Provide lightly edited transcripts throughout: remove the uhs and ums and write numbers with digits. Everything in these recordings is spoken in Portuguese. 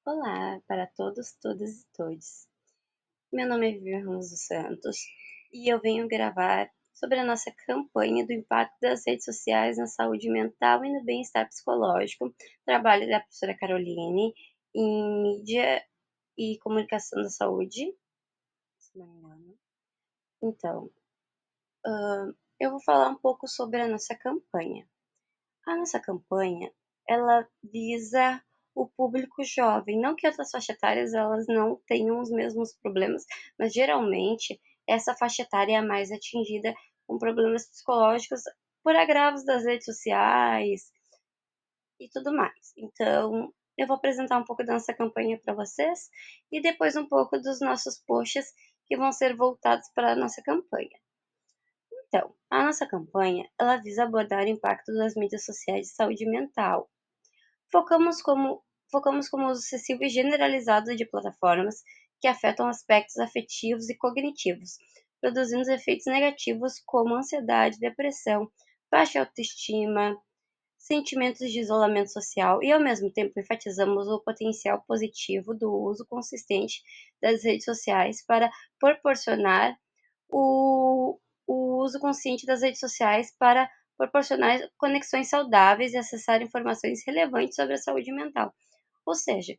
Olá para todos, todas e todes. Meu nome é Vivian Ramos dos Santos e eu venho gravar sobre a nossa campanha do impacto das redes sociais na saúde mental e no bem-estar psicológico. Trabalho da professora Caroline em mídia e comunicação da saúde, se não me engano. Então, eu vou falar um pouco sobre a nossa campanha. A nossa campanha, ela visa o público jovem, não que outras faixas etárias elas não tenham os mesmos problemas, mas geralmente essa faixa etária é a mais atingida com problemas psicológicos por agravos das redes sociais e tudo mais. Então, eu vou apresentar um pouco da nossa campanha para vocês e depois um pouco dos nossos posts que vão ser voltados para a nossa campanha. Então, a nossa campanha, ela visa abordar o impacto das mídias sociais de saúde mental. Focamos como, focamos como uso excessivo e generalizado de plataformas que afetam aspectos afetivos e cognitivos, produzindo efeitos negativos como ansiedade, depressão, baixa autoestima, sentimentos de isolamento social e, ao mesmo tempo, enfatizamos o potencial positivo do uso consistente das redes sociais para proporcionar o, o uso consciente das redes sociais para proporcionar conexões saudáveis e acessar informações relevantes sobre a saúde mental. Ou seja,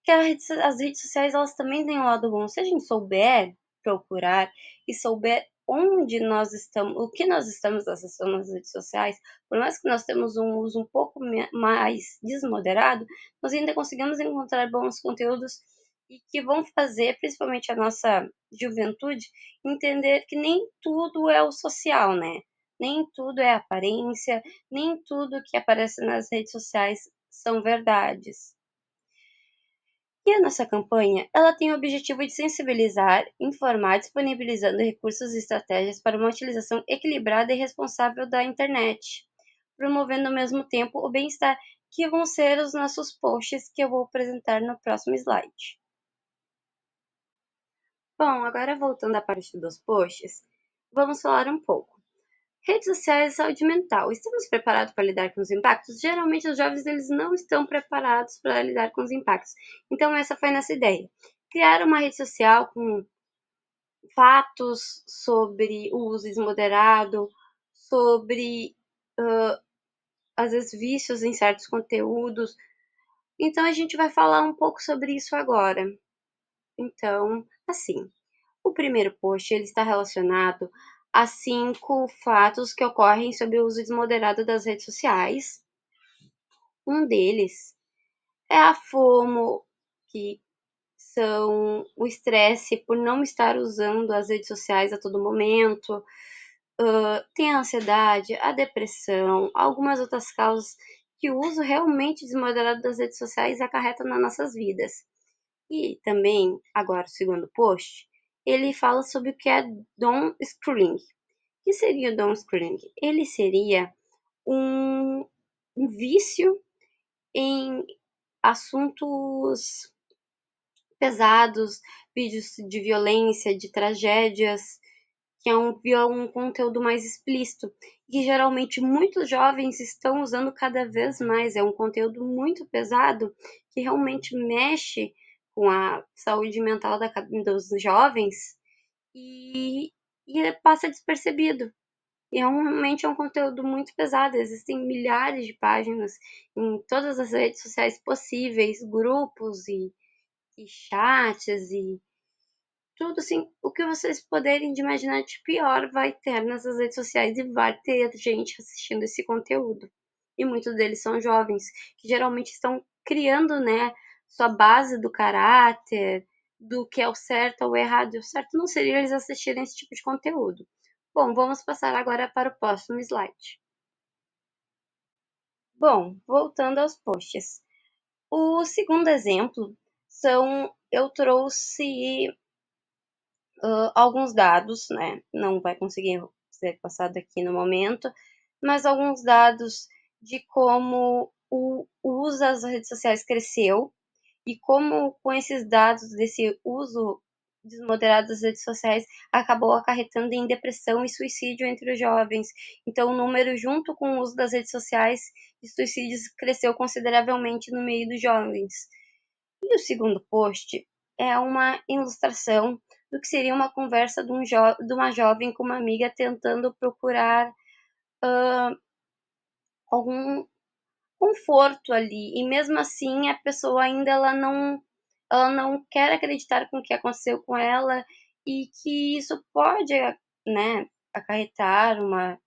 que as redes sociais elas também têm um lado bom. Se a gente souber procurar e souber onde nós estamos, o que nós estamos acessando nas redes sociais, por mais que nós temos um uso um pouco mais desmoderado, nós ainda conseguimos encontrar bons conteúdos e que vão fazer, principalmente a nossa juventude, entender que nem tudo é o social, né? Nem tudo é aparência, nem tudo que aparece nas redes sociais são verdades. E a nossa campanha, ela tem o objetivo de sensibilizar, informar, disponibilizando recursos e estratégias para uma utilização equilibrada e responsável da internet, promovendo ao mesmo tempo o bem-estar, que vão ser os nossos posts que eu vou apresentar no próximo slide. Bom, agora voltando à parte dos posts, vamos falar um pouco. Redes sociais e saúde mental. Estamos preparados para lidar com os impactos? Geralmente os jovens eles não estão preparados para lidar com os impactos. Então essa foi a nossa ideia. Criar uma rede social com fatos sobre o uso desmoderado, sobre às vezes vícios em certos conteúdos. Então a gente vai falar um pouco sobre isso agora. Então, assim, o primeiro post ele está relacionado a 5 fatos que ocorrem sobre o uso desmoderado das redes sociais. Um deles é a FOMO, que são o estresse por não estar usando as redes sociais a todo momento. Tem a ansiedade, a depressão, algumas outras causas que o uso realmente desmoderado das redes sociais acarreta nas nossas vidas. E também, agora, o segundo post, ele fala sobre o que é doom scrolling. O que seria o doom scrolling? Ele seria um vício em assuntos pesados, vídeos de violência, de tragédias, que é um conteúdo mais explícito, que geralmente muitos jovens estão usando cada vez mais. É um conteúdo muito pesado que realmente mexe com a saúde mental dos jovens e, e passa despercebido. E realmente é um conteúdo muito pesado. Existem milhares de páginas em todas as redes sociais possíveis, grupos e chats e tudo assim, o que vocês poderem de imaginar de pior vai ter nessas redes sociais e vai ter gente assistindo esse conteúdo. E muitos deles são jovens, que geralmente estão criando, né, sua base do caráter, do que é o certo ou o errado. E o certo não seria eles assistirem esse tipo de conteúdo. Bom, vamos passar agora para o próximo slide. Bom, voltando aos posts. O segundo exemplo eu trouxe alguns dados, né? Não vai conseguir ser passado aqui no momento, mas alguns dados de como o uso das redes sociais cresceu e como com esses dados desse uso desmoderado das redes sociais acabou acarretando em depressão e suicídio entre os jovens. Então, o número, junto com o uso das redes sociais, de suicídios cresceu consideravelmente no meio dos jovens. E o segundo post é uma ilustração do que seria uma conversa de uma jovem com uma amiga tentando procurar algum conforto ali. E mesmo assim, a pessoa ainda ela não quer acreditar com o que aconteceu com ela e que isso pode, né, acarretar uma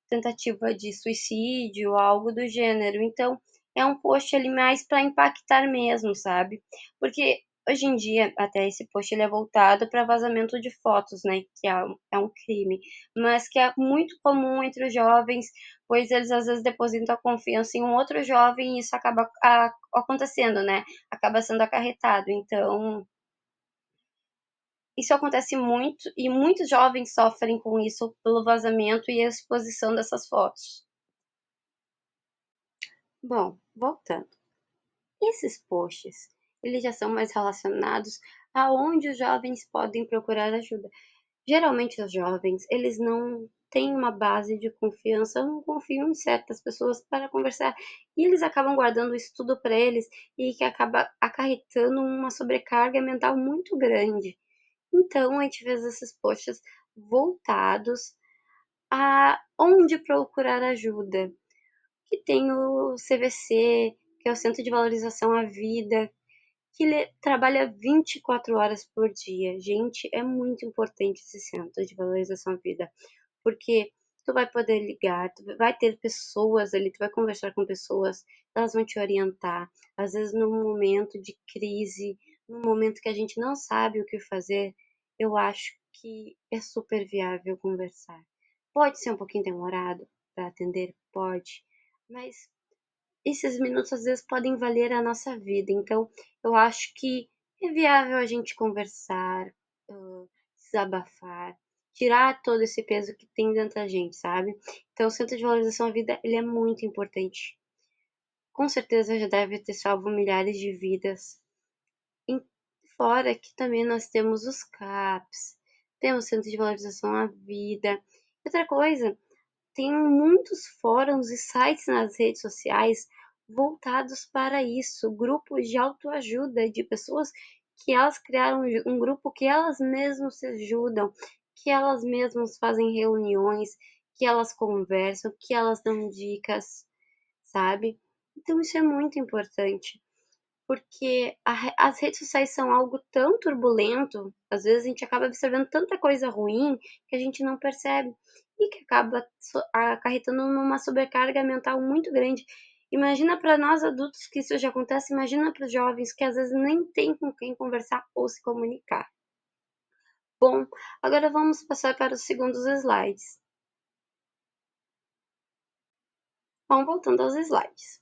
tentativa de suicídio ou algo do gênero. Então, é um post ali mais para impactar mesmo, sabe? Porque hoje em dia, até esse post ele é voltado para vazamento de fotos, né? Que é um crime, mas que é muito comum entre os jovens, pois eles às vezes depositam a confiança em um outro jovem e isso acaba acontecendo, né? Acaba sendo acarretado. Então, isso acontece muito e muitos jovens sofrem com isso pelo vazamento e a exposição dessas fotos. Bom, voltando. Esses posts, eles já são mais relacionados a onde os jovens podem procurar ajuda. Geralmente os jovens, eles não têm uma base de confiança, não confiam em certas pessoas para conversar, e eles acabam guardando isso tudo para eles e que acaba acarretando uma sobrecarga mental muito grande. Então a gente fez esses posts voltados a onde procurar ajuda, que tem o CVC, que é o Centro de Valorização à Vida, que ele trabalha 24 horas por dia. Gente, é muito importante esse Centro de Valorização à Vida, porque tu vai poder ligar, tu vai ter pessoas ali, tu vai conversar com pessoas, elas vão te orientar. Às vezes, num momento de crise, num momento que a gente não sabe o que fazer, eu acho que é super viável conversar. Pode ser um pouquinho demorado para atender, pode, mas esses minutos às vezes podem valer a nossa vida. Então, eu acho que é viável a gente conversar, desabafar, tirar todo esse peso que tem dentro da gente, sabe? Então, o Centro de Valorização à Vida, ele é muito importante. Com certeza já deve ter salvo milhares de vidas. E fora que também nós temos os CAPs, temos o Centro de Valorização à Vida. Outra coisa, tem muitos fóruns e sites nas redes sociais voltados para isso, grupos de autoajuda de pessoas que elas criaram um grupo que elas mesmas se ajudam, que elas mesmas fazem reuniões, que elas conversam, que elas dão dicas, sabe? Então isso é muito importante, porque as redes sociais são algo tão turbulento, às vezes a gente acaba observando tanta coisa ruim que a gente não percebe e que acaba acarretando numa sobrecarga mental muito grande. Imagina para nós adultos que isso já acontece, imagina para os jovens que às vezes nem tem com quem conversar ou se comunicar. Bom, agora vamos passar para os segundos slides. Bom, voltando aos slides.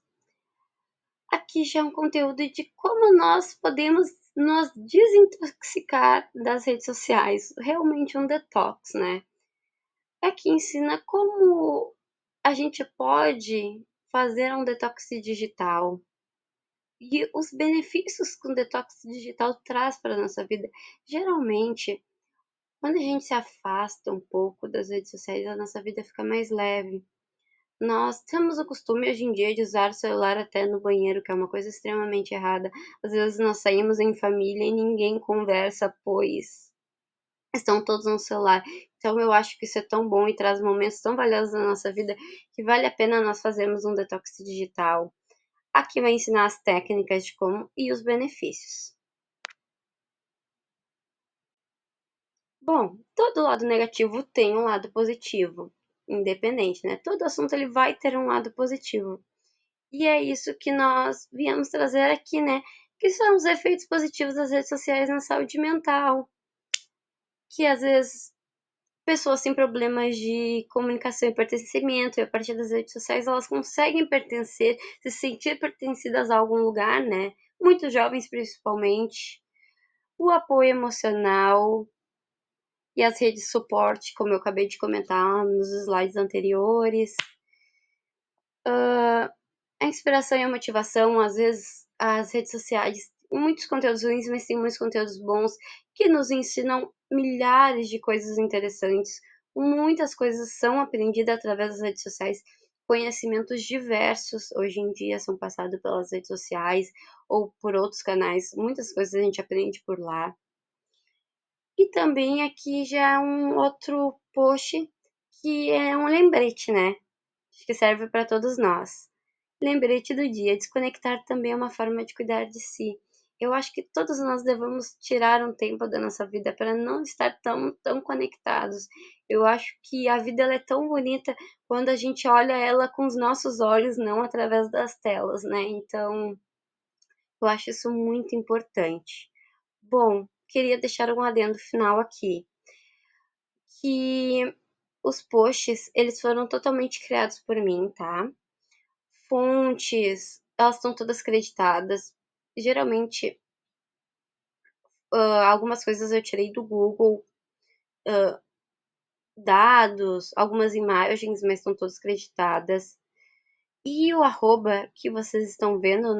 Aqui já é um conteúdo de como nós podemos nos desintoxicar das redes sociais, realmente um detox, né? Aqui ensina como a gente pode fazer um detox digital e os benefícios que o detox digital traz para a nossa vida. Geralmente, quando a gente se afasta um pouco das redes sociais, a nossa vida fica mais leve. Nós temos o costume hoje em dia de usar o celular até no banheiro, que é uma coisa extremamente errada. Às vezes nós saímos em família e ninguém conversa, pois estão todos no celular. Então eu acho que isso é tão bom e traz momentos tão valiosos na nossa vida que vale a pena nós fazermos um detox digital. Aqui vai ensinar as técnicas de como e os benefícios. Bom, todo lado negativo tem um lado positivo, independente, né? Todo assunto ele vai ter um lado positivo. E é isso que nós viemos trazer aqui, né? Que são os efeitos positivos das redes sociais na saúde mental. Que às vezes pessoas têm problemas de comunicação e pertencimento, e a partir das redes sociais elas conseguem pertencer, se sentir pertencidas a algum lugar, né? Muitos jovens principalmente. O apoio emocional e as redes de suporte, como eu acabei de comentar nos slides anteriores. A inspiração e a motivação, às vezes as redes sociais muitos conteúdos ruins, mas tem muitos conteúdos bons que nos ensinam milhares de coisas interessantes. Muitas coisas são aprendidas através das redes sociais. Conhecimentos diversos hoje em dia são passados pelas redes sociais ou por outros canais. Muitas coisas a gente aprende por lá. E também aqui já um outro post que é um lembrete, né? Acho que serve para todos nós. Lembrete do dia. Desconectar também é uma forma de cuidar de si. Eu acho que todos nós devemos tirar um tempo da nossa vida para não estar tão conectados. Eu acho que a vida ela é tão bonita quando a gente olha ela com os nossos olhos, não através das telas, né? Então, eu acho isso muito importante. Bom, queria deixar um adendo final aqui, que os posts, eles foram totalmente criados por mim, tá? Fontes, elas estão todas creditadas. Geralmente, algumas coisas eu tirei do Google, dados, algumas imagens, mas estão todas creditadas. E o arroba que vocês estão vendo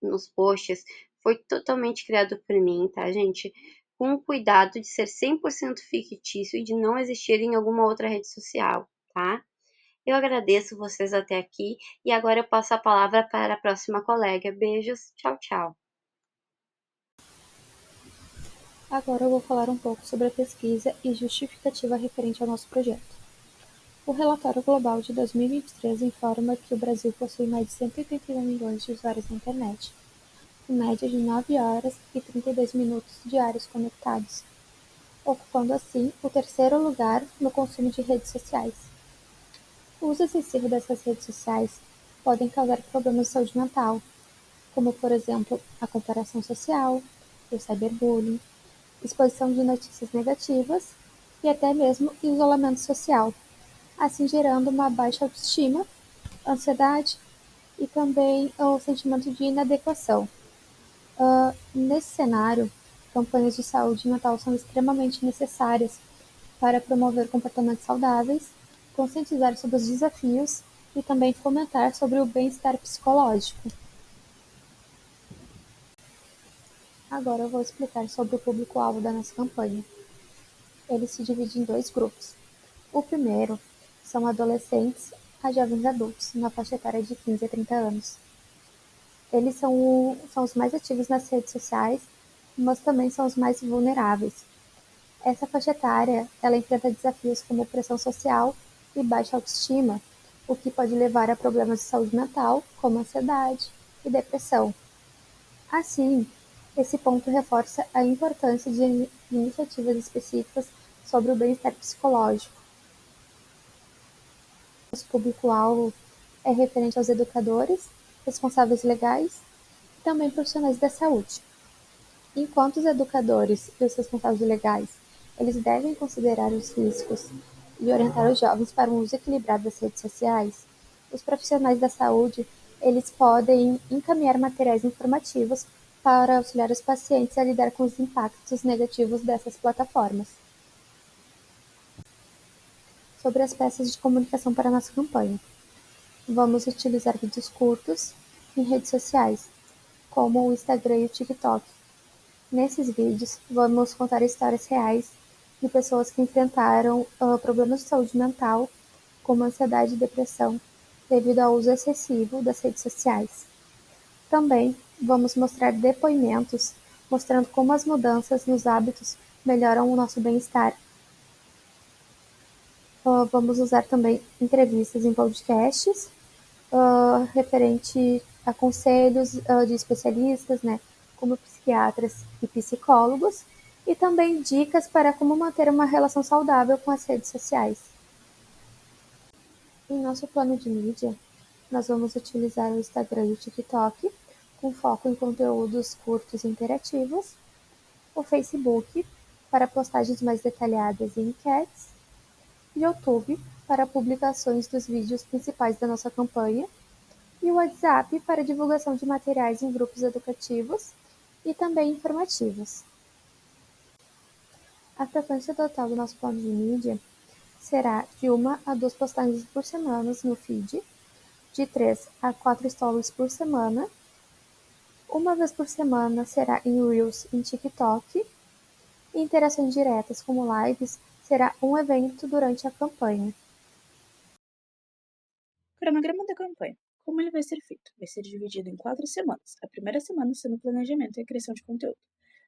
nos posts foi totalmente criado por mim, tá, gente? Com o cuidado de ser 100% fictício e de não existir em alguma outra rede social, tá? Eu agradeço vocês até aqui e agora eu passo a palavra para a próxima colega. Beijos, tchau, tchau. Agora eu vou falar um pouco sobre a pesquisa e justificativa referente ao nosso projeto. O relatório global de 2023 informa que o Brasil possui mais de 181 milhões de usuários na internet, com média de 9 horas e 32 minutos diários conectados, ocupando assim o terceiro lugar no consumo de redes sociais. O uso excessivo dessas redes sociais podem causar problemas de saúde mental, como, por exemplo, a comparação social, o cyberbullying, exposição de notícias negativas e até mesmo isolamento social, assim gerando uma baixa autoestima, ansiedade e também o sentimento de inadequação. Nesse cenário, campanhas de saúde mental são extremamente necessárias para promover comportamentos saudáveis, conscientizar sobre os desafios e também fomentar sobre o bem-estar psicológico. Agora eu vou explicar sobre o público-alvo da nossa campanha. Ele se divide em dois grupos. O primeiro são adolescentes a jovens adultos, na faixa etária de 15 a 30 anos. Eles são os mais ativos nas redes sociais, mas também são os mais vulneráveis. Essa faixa etária, ela enfrenta desafios como pressão social e baixa autoestima, o que pode levar a problemas de saúde mental, como ansiedade e depressão. Assim, esse ponto reforça a importância de iniciativas específicas sobre o bem-estar psicológico. Nosso público-alvo é referente aos educadores, responsáveis legais e também profissionais da saúde. Enquanto os educadores e os responsáveis legais, eles devem considerar os riscos e orientar os jovens para um uso equilibrado das redes sociais, os profissionais da saúde, eles podem encaminhar materiais informativos para auxiliar os pacientes a lidar com os impactos negativos dessas plataformas. Sobre as peças de comunicação para a nossa campanha. Vamos utilizar vídeos curtos em redes sociais, como o Instagram e o TikTok. Nesses vídeos, vamos contar histórias reais de pessoas que enfrentaram problemas de saúde mental, como ansiedade e depressão, devido ao uso excessivo das redes sociais. Também vamos mostrar depoimentos mostrando como as mudanças nos hábitos melhoram o nosso bem-estar. Vamos usar também entrevistas em podcasts referente a conselhos de especialistas, né, como psiquiatras e psicólogos, e também dicas para como manter uma relação saudável com as redes sociais. Em nosso plano de mídia, nós vamos utilizar o Instagram e o TikTok, com foco em conteúdos curtos e interativos, o Facebook, para postagens mais detalhadas e enquetes, YouTube, para publicações dos vídeos principais da nossa campanha, e o WhatsApp para divulgação de materiais em grupos educativos e também informativos. A frequência total do nosso plano de mídia será de 1 a 2 postagens por semana no feed, de 3 a 4 stories por semana, Uma vez por semana será em Reels em TikTok. E interações diretas, como lives, será um evento durante a campanha. Cronograma da campanha. Como ele vai ser feito? Vai ser dividido em 4 semanas. A primeira semana sendo o planejamento e a criação de conteúdo.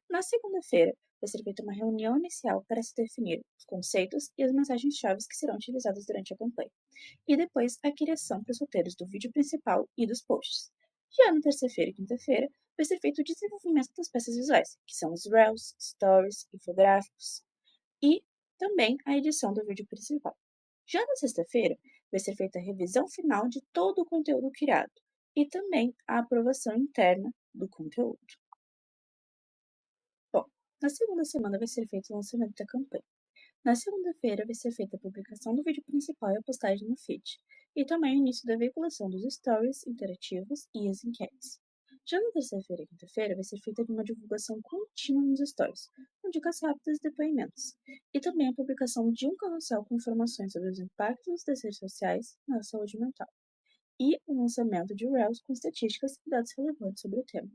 Na segunda-feira, vai ser feita uma reunião inicial para se definir os conceitos e as mensagens-chave que serão utilizadas durante a campanha. E depois, a criação para os roteiros do vídeo principal e dos posts. Já na terça-feira e quinta-feira, vai ser feito o desenvolvimento das peças visuais, que são os Reels, Stories, infográficos, e também a edição do vídeo principal. Já na sexta-feira, vai ser feita a revisão final de todo o conteúdo criado e também a aprovação interna do conteúdo. Bom, na segunda semana vai ser feito o lançamento da campanha. Na segunda-feira vai ser feita a publicação do vídeo principal e a postagem no feed, e também o início da veiculação dos stories interativos e as enquetes. Já na terça-feira e quinta-feira vai ser feita uma divulgação contínua nos stories, com dicas rápidas e depoimentos, e também a publicação de um carrossel com informações sobre os impactos das redes sociais na saúde mental, e o lançamento de Reels com estatísticas e dados relevantes sobre o tema.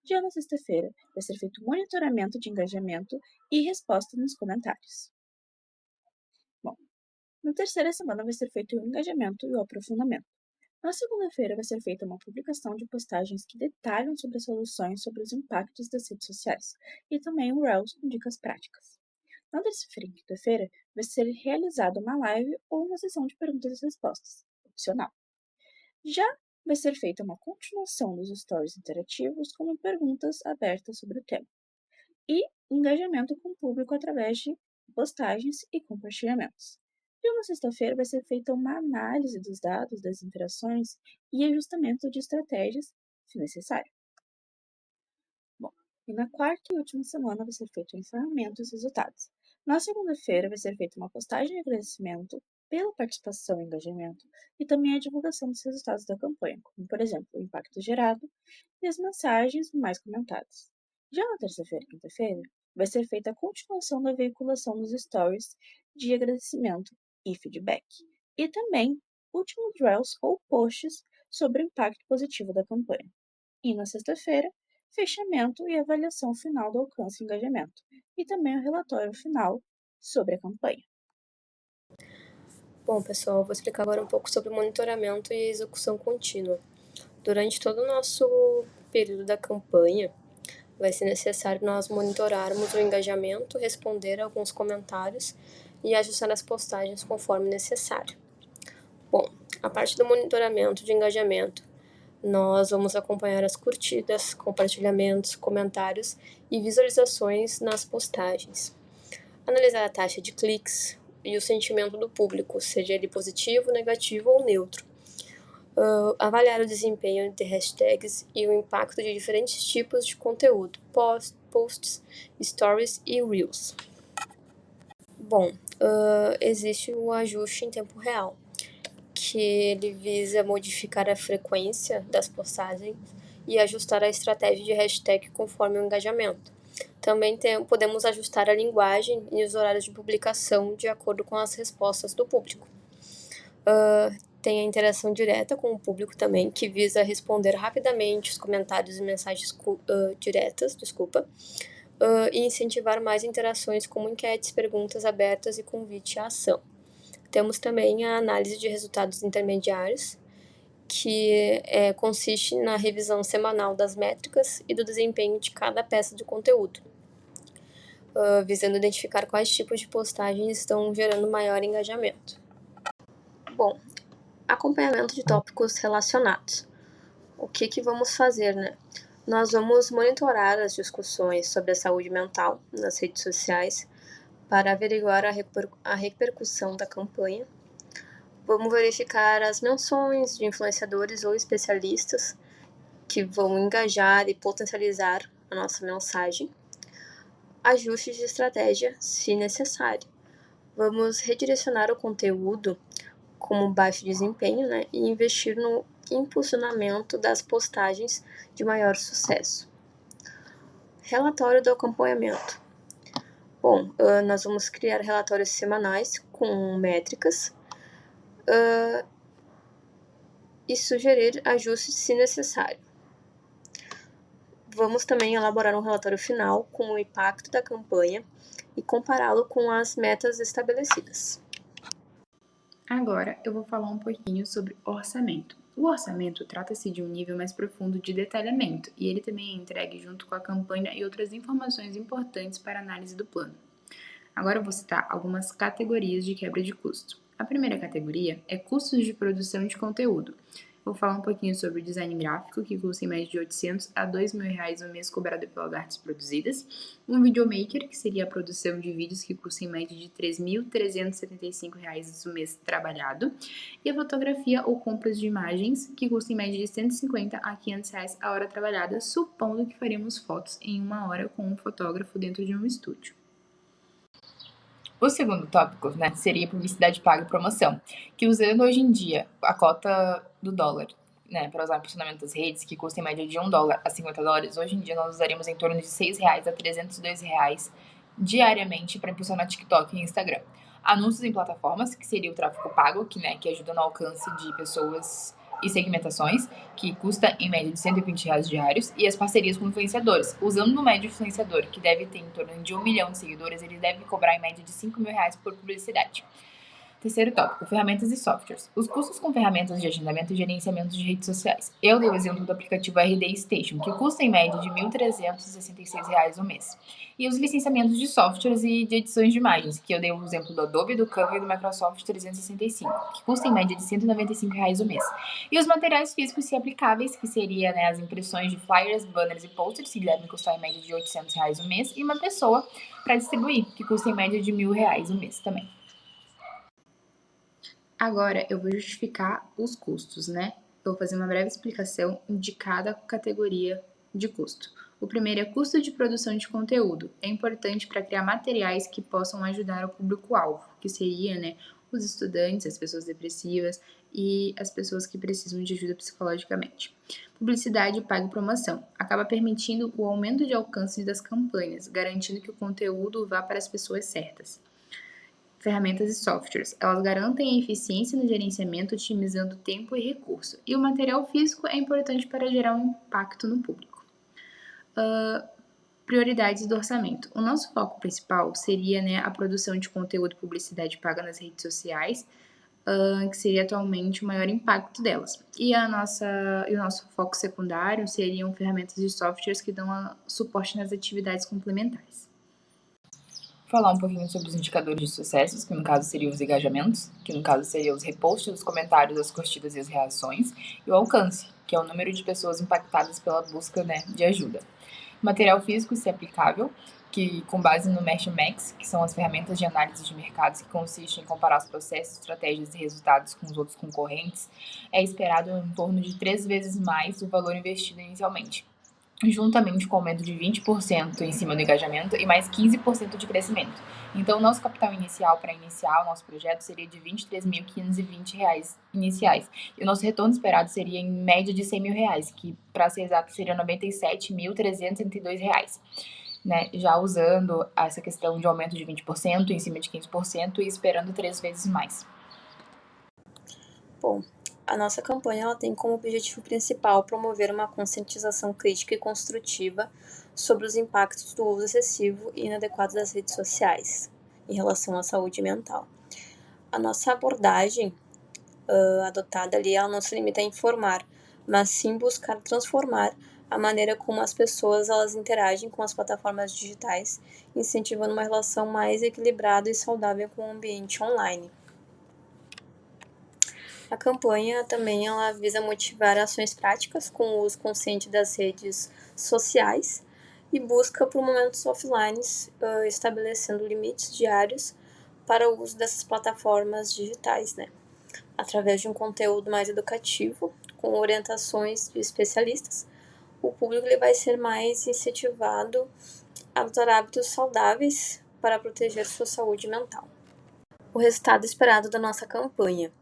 Já na sexta-feira vai ser feito monitoramento de engajamento e resposta nos comentários. Bom, na terceira semana vai ser feito o engajamento e o aprofundamento. Na segunda-feira vai ser feita uma publicação de postagens que detalham sobre as soluções sobre os impactos das redes sociais e também um Reels com dicas práticas. Na terça-feira e quinta-feira vai ser realizada uma live ou uma sessão de perguntas e respostas, opcional. Já vai ser feita uma continuação dos stories interativos com perguntas abertas sobre o tema e engajamento com o público através de postagens e compartilhamentos. E na sexta-feira vai ser feita uma análise dos dados das interações e ajustamento de estratégias, se necessário. Bom, e na quarta e última semana vai ser feito o encerramento dos resultados. Na segunda-feira vai ser feita uma postagem de agradecimento pela participação e engajamento e também a divulgação dos resultados da campanha, como, por exemplo, o impacto gerado e as mensagens mais comentadas. Já na terça-feira e quinta-feira, vai ser feita a continuação da veiculação dos stories de agradecimento e feedback, e também últimos reels ou posts sobre o impacto positivo da campanha. E na sexta-feira, fechamento e avaliação final do alcance e engajamento, e também o relatório final sobre a campanha. Bom, pessoal, vou explicar agora um pouco sobre monitoramento e execução contínua. Durante todo o nosso período da campanha, vai ser necessário nós monitorarmos o engajamento, responder alguns comentários e ajustar as postagens conforme necessário. Bom, a parte do monitoramento de engajamento, nós vamos acompanhar as curtidas, compartilhamentos, comentários e visualizações nas postagens. Analisar a taxa de cliques e o sentimento do público, seja ele positivo, negativo ou neutro. Avaliar o desempenho de hashtags e o impacto de diferentes tipos de conteúdo, posts, stories e reels. Bom, existe o ajuste em tempo real, que ele visa modificar a frequência das postagens e ajustar a estratégia de hashtag conforme o engajamento. Também podemos ajustar a linguagem e os horários de publicação de acordo com as respostas do público. Tem a interação direta com o público também, que visa responder rapidamente os comentários e mensagens diretas, e incentivar mais interações como enquetes, perguntas abertas e convite à ação. Temos também a análise de resultados intermediários, que consiste na revisão semanal das métricas e do desempenho de cada peça de conteúdo, visando identificar quais tipos de postagens estão gerando maior engajamento. Bom, acompanhamento de tópicos relacionados. O que vamos fazer, né? Nós vamos monitorar as discussões sobre a saúde mental nas redes sociais para averiguar a repercussão da campanha. Vamos verificar as menções de influenciadores ou especialistas que vão engajar e potencializar a nossa mensagem. Ajustes de estratégia, se necessário. Vamos redirecionar o conteúdo como baixo desempenho, né, e investir no impulsionamento das postagens de maior sucesso. Relatório do acompanhamento. Bom, nós vamos criar relatórios semanais com métricas e sugerir ajustes se necessário. Vamos também elaborar um relatório final com o impacto da campanha e compará-lo com as metas estabelecidas. Agora eu vou falar um pouquinho sobre orçamento. O orçamento trata-se de um nível mais profundo de detalhamento e ele também é entregue junto com a campanha e outras informações importantes para a análise do plano. Agora eu vou citar algumas categorias de quebra de custo. A primeira categoria é custos de produção de conteúdo. Vou falar um pouquinho sobre design gráfico, que custa em média de R$800 a R$2.000 no mês cobrado pelas artes produzidas. Um videomaker, que seria a produção de vídeos, que custa em média de R$3.375 no mês trabalhado. E a fotografia ou compras de imagens, que custa em média de R$150 a R$500 a hora trabalhada, supondo que faremos fotos em 1 hora com um fotógrafo dentro de um estúdio. O segundo tópico, seria publicidade paga e promoção, que usando hoje em dia a cota do dólar, para usar o impulsionamento das redes, que custa em média de $1 a $50, hoje em dia nós usaríamos em torno de R$6 a R$302 diariamente para impulsionar TikTok e Instagram. Anúncios em plataformas, que seria o tráfego pago, que ajuda no alcance de pessoas e segmentações, que custa em média de R$120 diários, e as parcerias com influenciadores. Usando no médio influenciador, que deve ter em torno de 1 milhão de seguidores, ele deve cobrar em média de R$5.000 por publicidade. Terceiro tópico, ferramentas e softwares. Os custos com ferramentas de agendamento e gerenciamento de redes sociais. Eu dei o exemplo do aplicativo RD Station, que custa em média de R$1.366 no mês. E os licenciamentos de softwares e de edições de imagens, que eu dei o exemplo do Adobe, do Canva e do Microsoft 365, que custa em média de R$195 no mês. E os materiais físicos e aplicáveis, que seria as impressões de flyers, banners e posters, que devem custar em média de R$800 no mês, e uma pessoa para distribuir, que custa em média de R$1.000 no mês também. Agora eu vou justificar os custos, Eu vou fazer uma breve explicação de cada categoria de custo. O primeiro é custo de produção de conteúdo. É importante para criar materiais que possam ajudar o público-alvo, que seria, os estudantes, as pessoas depressivas e as pessoas que precisam de ajuda psicologicamente. Publicidade paga e promoção. Acaba permitindo o aumento de alcance das campanhas, garantindo que o conteúdo vá para as pessoas certas. Ferramentas e softwares. Elas garantem a eficiência no gerenciamento, otimizando tempo e recurso. E o material físico é importante para gerar um impacto no público. Prioridades do orçamento. O nosso foco principal seria a produção de conteúdo e publicidade paga nas redes sociais, que seria atualmente o maior impacto delas. E o nosso foco secundário seriam ferramentas e softwares que dão suporte nas atividades complementares. Falar um pouquinho sobre os indicadores de sucessos, que no caso seriam os engajamentos, que no caso seriam os reposts, os comentários, as curtidas e as reações, e o alcance, que é o número de pessoas impactadas pela busca de ajuda. Material físico, se aplicável, que com base no Mesh/Max, que são as ferramentas de análise de mercados que consistem em comparar os processos, estratégias e resultados com os outros concorrentes, é esperado em torno de 3 vezes mais o valor investido inicialmente, juntamente com o aumento de 20% em cima do engajamento e mais 15% de crescimento. Então, o nosso capital inicial para iniciar o nosso projeto seria de R$23.520 iniciais. E o nosso retorno esperado seria em média de R$100.000, que, para ser exato, seria R$97.332. Já usando essa questão de aumento de 20% em cima de 15% e esperando 3 vezes mais. Bom, a nossa campanha ela tem como objetivo principal promover uma conscientização crítica e construtiva sobre os impactos do uso excessivo e inadequado das redes sociais em relação à saúde mental. A nossa abordagem adotada ali, ela não se limita a informar, mas sim buscar transformar a maneira como as pessoas elas interagem com as plataformas digitais, incentivando uma relação mais equilibrada e saudável com o ambiente online. A campanha também ela visa motivar ações práticas com o uso consciente das redes sociais e busca por momentos offline, estabelecendo limites diários para o uso dessas plataformas digitais, Através de um conteúdo mais educativo, com orientações de especialistas, o público ele vai ser mais incentivado a adotar hábitos saudáveis para proteger sua saúde mental. O resultado esperado da nossa campanha.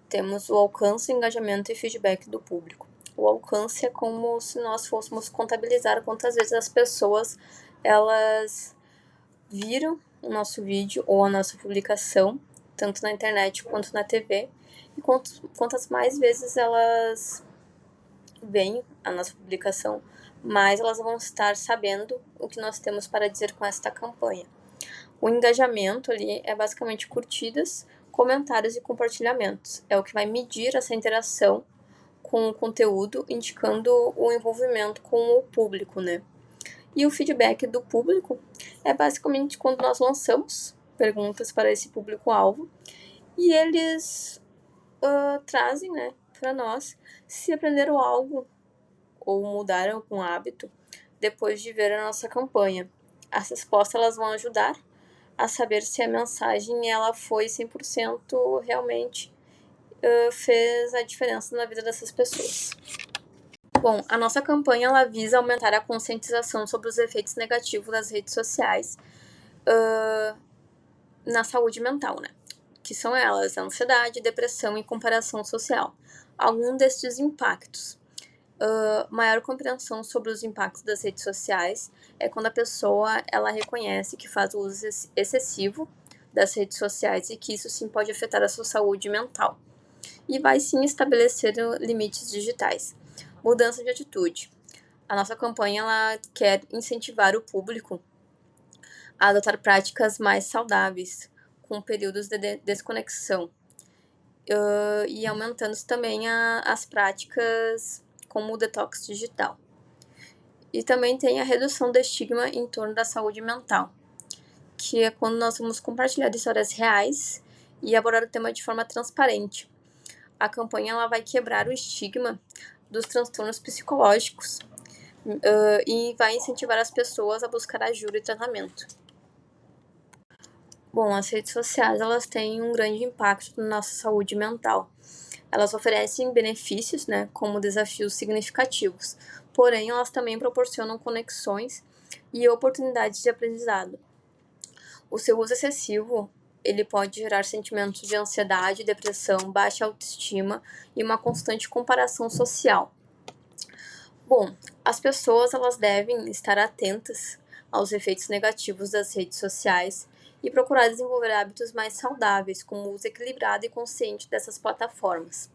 Temos o alcance, engajamento e feedback do público. O alcance é como se nós fôssemos contabilizar quantas vezes as pessoas elas viram o nosso vídeo ou a nossa publicação, tanto na internet quanto na TV, e quantas mais vezes elas veem a nossa publicação, mais elas vão estar sabendo o que nós temos para dizer com esta campanha. O engajamento ali é basicamente curtidas, comentários e compartilhamentos. É o que vai medir essa interação com o conteúdo, indicando o envolvimento com o público, né? E o feedback do público é basicamente quando nós lançamos perguntas para esse público-alvo e eles trazem, né, para nós se aprenderam algo ou mudaram algum hábito depois de ver a nossa campanha. As respostas elas vão ajudar a saber se a mensagem ela foi 100% realmente fez a diferença na vida dessas pessoas. Bom, a nossa campanha ela visa aumentar a conscientização sobre os efeitos negativos das redes sociais na saúde mental, né? Que são elas, a ansiedade, depressão e comparação social. Alguns destes impactos. Maior compreensão sobre os impactos das redes sociais é quando a pessoa ela reconhece que faz uso excessivo das redes sociais e que isso sim pode afetar a sua saúde mental. E vai sim estabelecer limites digitais. Mudança de atitude. A nossa campanha ela quer incentivar o público a adotar práticas mais saudáveis, com períodos de desconexão, e aumentando também as práticas como o detox digital. E também tem a redução do estigma em torno da saúde mental, que é quando nós vamos compartilhar histórias reais e abordar o tema de forma transparente. A campanha ela vai quebrar o estigma dos transtornos psicológicos e vai incentivar as pessoas a buscar ajuda e tratamento. Bom, as redes sociais elas têm um grande impacto na nossa saúde mental. Elas oferecem benefícios, né, como desafios significativos, porém elas também proporcionam conexões e oportunidades de aprendizado. O seu uso excessivo ele pode gerar sentimentos de ansiedade, depressão, baixa autoestima e uma constante comparação social. Bom, as pessoas elas devem estar atentas aos efeitos negativos das redes sociais e procurar desenvolver hábitos mais saudáveis, como o uso equilibrado e consciente dessas plataformas.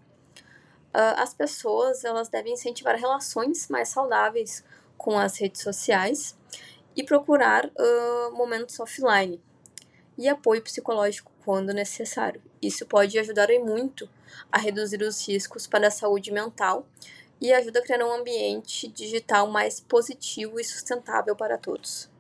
As pessoas elas devem incentivar relações mais saudáveis com as redes sociais e procurar momentos offline e apoio psicológico quando necessário. Isso pode ajudar muito a reduzir os riscos para a saúde mental e ajuda a criar um ambiente digital mais positivo e sustentável para todos.